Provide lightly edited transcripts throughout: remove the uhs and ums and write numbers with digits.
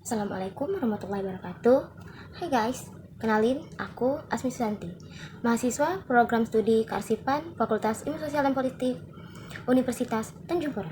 Assalamualaikum warahmatullahi wabarakatuh. Hai guys, kenalin aku Asmi Susanti, mahasiswa program studi kearsipan Fakultas Ilmu Sosial dan Politik Universitas Tanjung Pura.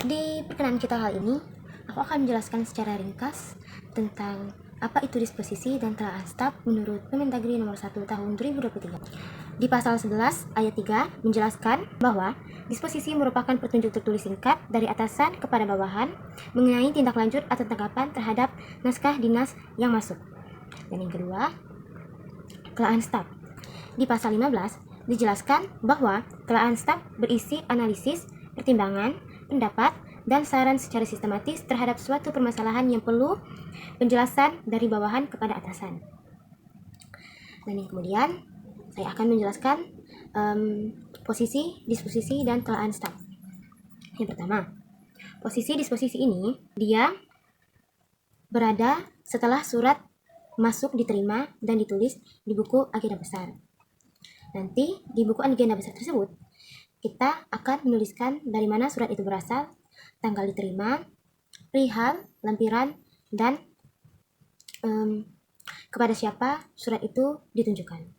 Di perkenalan kita kali ini, aku akan menjelaskan secara ringkas tentang apa itu disposisi dan telah staf menurut Permendagri nomor 1 tahun 2023. Di pasal 11 ayat 3 menjelaskan bahwa disposisi merupakan petunjuk tertulis singkat dari atasan kepada bawahan mengenai tindak lanjut atau tanggapan terhadap naskah dinas yang masuk. Dan yang kedua, kelaan staf. Di pasal 15 dijelaskan bahwa kelaan staf berisi analisis, pertimbangan, pendapat, dan saran secara sistematis terhadap suatu permasalahan yang perlu penjelasan dari bawahan kepada atasan. Dan yang kemudian saya akan menjelaskan posisi, disposisi, dan telaan staf. Yang pertama, posisi disposisi ini dia berada setelah surat masuk diterima dan ditulis di buku agenda besar. Nanti di buku agenda besar tersebut kita akan menuliskan dari mana surat itu berasal, tanggal diterima, perihal, lampiran, dan kepada siapa surat itu ditunjukkan.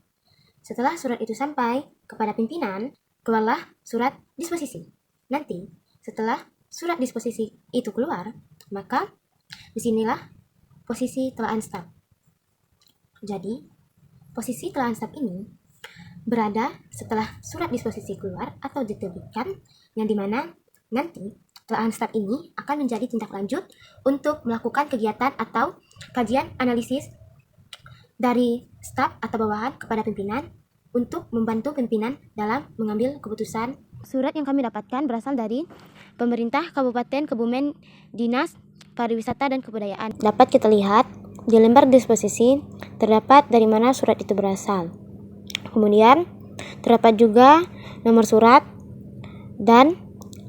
Setelah surat itu sampai kepada pimpinan, keluarlah surat disposisi. Nanti setelah surat disposisi itu keluar, maka disinilah posisi telaan staf. Jadi posisi telaan staf ini berada setelah surat disposisi keluar atau diterbitkan, yang dimana nanti telaan staf ini akan menjadi tindak lanjut untuk melakukan kegiatan atau kajian analisis dari staf atau bawahan kepada pimpinan untuk membantu pimpinan dalam mengambil keputusan. Surat yang kami dapatkan berasal dari pemerintah Kabupaten Kebumen, Dinas Pariwisata dan Kebudayaan. Dapat kita lihat di lembar disposisi terdapat dari mana surat itu berasal. Kemudian terdapat juga nomor surat dan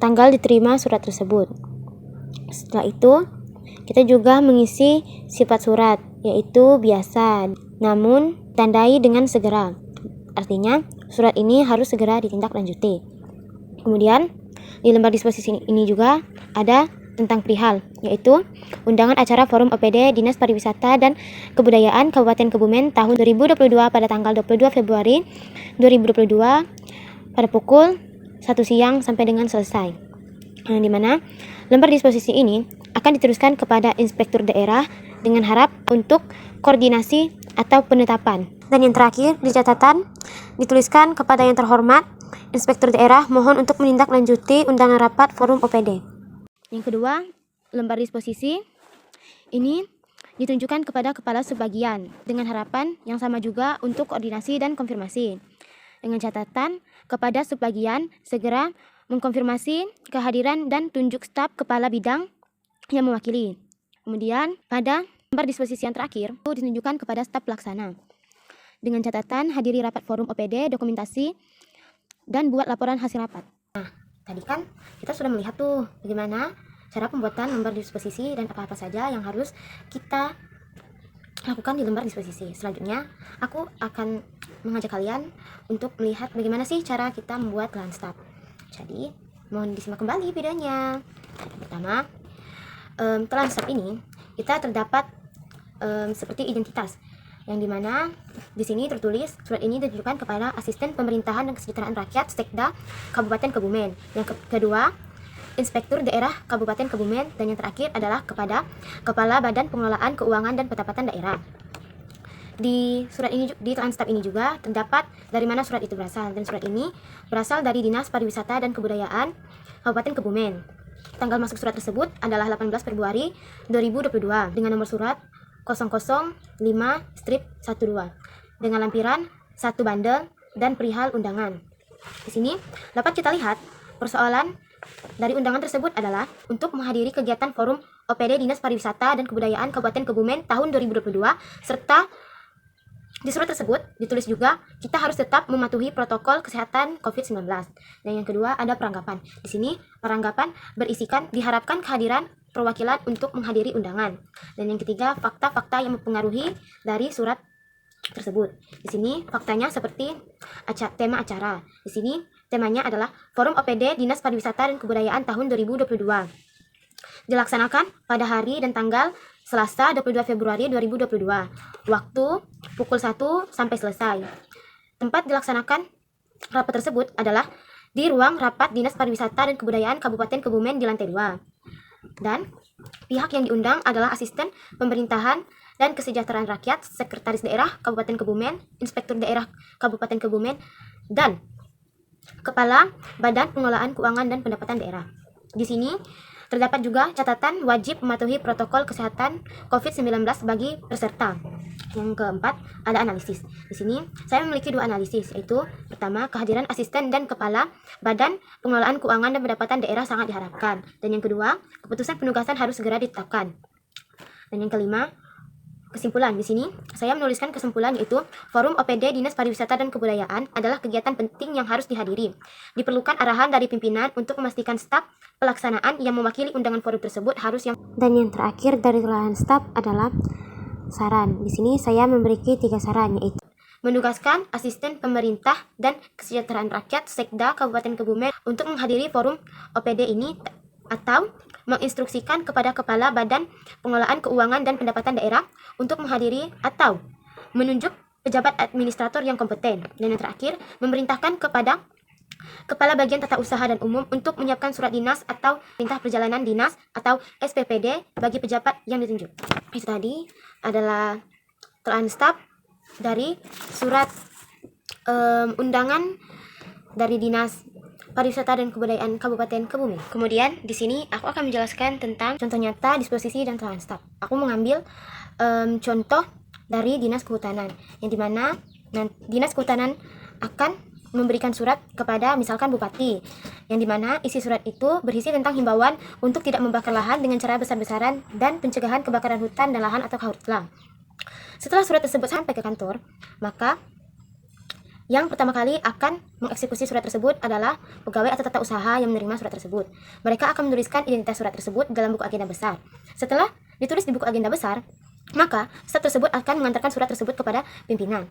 tanggal diterima surat tersebut. Setelah itu kita juga mengisi sifat surat, yaitu biasa, namun tandai dengan segera. Artinya surat ini harus segera ditindaklanjuti. Kemudian di lembar disposisi ini juga ada tentang perihal, yaitu undangan acara forum OPD Dinas Pariwisata dan Kebudayaan Kabupaten Kebumen tahun 2022 pada tanggal 22 Februari 2022 pada pukul 1 siang sampai dengan selesai. Di mana lembar disposisi ini akan diteruskan kepada inspektur daerah dengan harap untuk koordinasi atau penetapan. Dan yang terakhir, di catatan dituliskan kepada yang terhormat inspektur daerah mohon untuk menindaklanjuti undangan rapat forum OPD. Yang kedua, lembar disposisi ini ditunjukkan kepada kepala subbagian dengan harapan yang sama juga untuk koordinasi dan konfirmasi. Dengan catatan kepada subbagian segera mengkonfirmasi kehadiran dan tunjuk staf kepala bidang yang mewakili. Kemudian pada lembar disposisi yang terakhir itu ditunjukkan kepada staf pelaksana dengan catatan hadiri rapat forum OPD, dokumentasi, dan buat laporan hasil rapat. Nah, tadi kan kita sudah melihat tuh bagaimana cara pembuatan lembar disposisi dan apa-apa saja yang harus kita lakukan di lembar disposisi. Selanjutnya, aku akan mengajak kalian untuk melihat bagaimana sih cara kita membuat telaan staf. Jadi, mohon disimak kembali videonya. Yang pertama, telaan staf ini kita terdapat seperti identitas, yang dimana di sini tertulis surat ini ditujukan kepada Asisten Pemerintahan dan Kesejahteraan Rakyat Sekda Kabupaten Kebumen. Yang kedua, Inspektur Daerah Kabupaten Kebumen, dan yang terakhir adalah kepada Kepala Badan Pengelolaan Keuangan dan Pendapatan Daerah. Di surat ini, di telaan staf ini juga terdapat dari mana surat itu berasal, dan surat ini berasal dari Dinas Pariwisata dan Kebudayaan Kabupaten Kebumen. Tanggal masuk surat tersebut adalah 18 Februari 2022 dengan nomor surat 005-12 dengan lampiran 1 bandel dan perihal undangan. Di sini dapat kita lihat persoalan dari undangan tersebut adalah untuk menghadiri kegiatan forum OPD Dinas Pariwisata dan Kebudayaan Kabupaten Kebumen tahun 2022, serta di surat tersebut ditulis juga kita harus tetap mematuhi protokol kesehatan COVID-19. Dan yang kedua ada peranggapan. Di sini peranggapan berisikan diharapkan kehadiran perwakilan untuk menghadiri undangan. Dan yang ketiga, fakta-fakta yang mempengaruhi dari surat tersebut. Di sini faktanya seperti tema acara. Di sini temanya adalah Forum OPD Dinas Pariwisata dan Kebudayaan tahun 2022. Dilaksanakan pada hari dan tanggal Selasa 22 Februari 2022. Waktu pukul 1 sampai selesai. Tempat dilaksanakan rapat tersebut adalah di ruang rapat Dinas Pariwisata dan Kebudayaan Kabupaten Kebumen di lantai 2. Dan pihak yang diundang adalah Asisten Pemerintahan dan Kesejahteraan Rakyat, Sekretaris Daerah Kabupaten Kebumen, Inspektur Daerah Kabupaten Kebumen, dan Kepala Badan Pengelolaan Keuangan dan Pendapatan Daerah. Di sini terdapat juga catatan wajib mematuhi protokol kesehatan COVID-19 bagi peserta. Yang keempat, ada analisis. Di sini saya memiliki 2 analisis, yaitu pertama, kehadiran asisten dan kepala Badan Pengelolaan Keuangan dan Pendapatan Daerah sangat diharapkan. Dan yang kedua, keputusan penugasan harus segera ditetapkan. Dan yang kelima, kesimpulan. Di sini saya menuliskan kesimpulan, yaitu Forum OPD Dinas Pariwisata dan Kebudayaan adalah kegiatan penting yang harus dihadiri. Diperlukan arahan dari pimpinan untuk memastikan staf pelaksanaan yang mewakili undangan forum tersebut harus yang. Dan yang terakhir dari kalangan staf adalah saran. Di sini saya memiliki 3 saran, yaitu menugaskan asisten pemerintah dan kesejahteraan rakyat Sekda Kabupaten Kebumen untuk menghadiri forum OPD ini, atau menginstruksikan kepada Kepala Badan Pengelolaan Keuangan dan Pendapatan Daerah untuk menghadiri atau menunjuk pejabat administrator yang kompeten. Dan yang terakhir, memerintahkan kepada Kepala Bagian Tata Usaha dan Umum untuk menyiapkan surat dinas atau perintah perjalanan dinas atau SPPD bagi pejabat yang ditunjuk. Itu tadi adalah telaan staf dari surat undangan dari Dinas Pariwisata dan Kebudayaan Kabupaten Kebumen. Kemudian di sini aku akan menjelaskan tentang contoh nyata, disposisi, dan telaan staf. Aku mengambil contoh dari Dinas Kehutanan, yang dimana Dinas Kehutanan akan memberikan surat kepada misalkan Bupati, yang dimana isi surat itu berisi tentang himbauan untuk tidak membakar lahan dengan cara besar-besaran dan pencegahan kebakaran hutan dan lahan atau karhutla. Setelah surat tersebut sampai ke kantor, maka yang pertama kali akan mengeksekusi surat tersebut adalah pegawai atau tata usaha yang menerima surat tersebut. Mereka akan menuliskan identitas surat tersebut dalam buku agenda besar. Setelah ditulis di buku agenda besar, maka staf tersebut akan mengantarkan surat tersebut kepada pimpinan.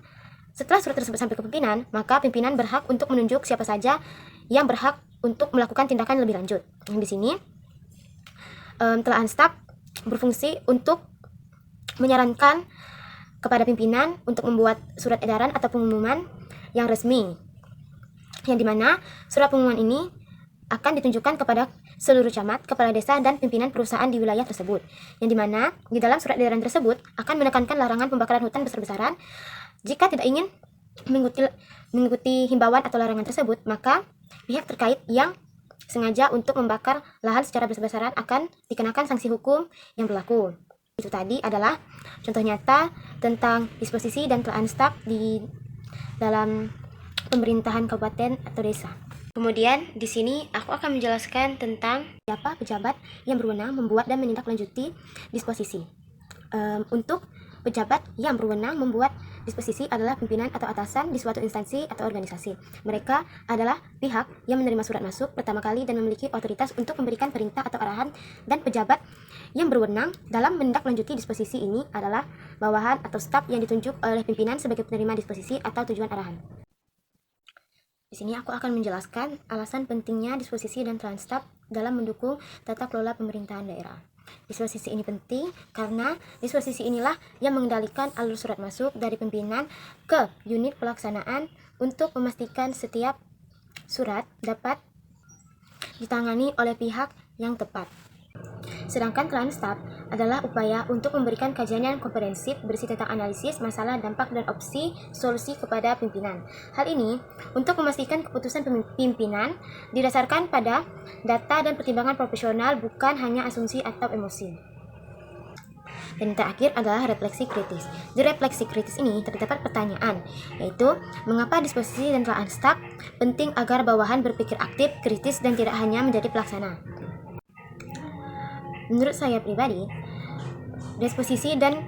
Setelah surat tersebut sampai ke pimpinan, maka pimpinan berhak untuk menunjuk siapa saja yang berhak untuk melakukan tindakan lebih lanjut. Di sini, telaan staf berfungsi untuk menyarankan kepada pimpinan untuk membuat surat edaran atau pengumuman yang resmi, yang dimana surat pengumuman ini akan ditunjukkan kepada seluruh camat, kepala desa, dan pimpinan perusahaan di wilayah tersebut, yang dimana di dalam surat edaran tersebut akan menekankan larangan pembakaran hutan besar-besaran. Jika tidak ingin mengikuti himbauan atau larangan tersebut, maka pihak terkait yang sengaja untuk membakar lahan secara besar-besaran akan dikenakan sanksi hukum yang berlaku. Itu tadi adalah contoh nyata tentang disposisi dan telaan staf di dalam pemerintahan kabupaten atau desa. Kemudian di sini aku akan menjelaskan tentang siapa pejabat yang berwenang membuat dan menindaklanjuti disposisi. Untuk pejabat yang berwenang membuat disposisi adalah pimpinan atau atasan di suatu instansi atau organisasi. Mereka adalah pihak yang menerima surat masuk pertama kali dan memiliki otoritas untuk memberikan perintah atau arahan, dan pejabat yang berwenang dalam menindaklanjuti disposisi ini adalah bawahan atau staf yang ditunjuk oleh pimpinan sebagai penerima disposisi atau tujuan arahan. Di sini aku akan menjelaskan alasan pentingnya disposisi dan telaan staf dalam mendukung tata kelola pemerintahan daerah. Disposisi ini penting karena disposisi inilah yang mengendalikan alur surat masuk dari pimpinan ke unit pelaksanaan untuk memastikan setiap surat dapat ditangani oleh pihak yang tepat. Sedangkan telaan staf adalah upaya untuk memberikan kajian yang komprehensif berisi tentang analisis masalah, dampak, dan opsi solusi kepada pimpinan. Hal ini untuk memastikan keputusan pimpinan didasarkan pada data dan pertimbangan profesional, bukan hanya asumsi atau emosi. Dan yang terakhir adalah refleksi kritis. Di refleksi kritis ini terdapat pertanyaan, yaitu mengapa disposisi dan telaan staf penting agar bawahan berpikir aktif, kritis, dan tidak hanya menjadi pelaksana. Menurut saya pribadi, disposisi dan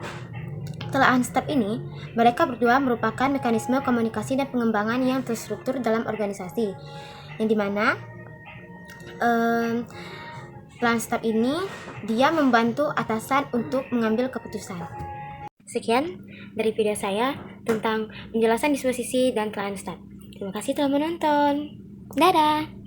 telaan staf ini, mereka berdua merupakan mekanisme komunikasi dan pengembangan yang terstruktur dalam organisasi, yang dimana telaan staf ini dia membantu atasan untuk mengambil keputusan. Sekian dari video saya tentang penjelasan disposisi dan telaan staf. Terima kasih telah menonton. Dadah!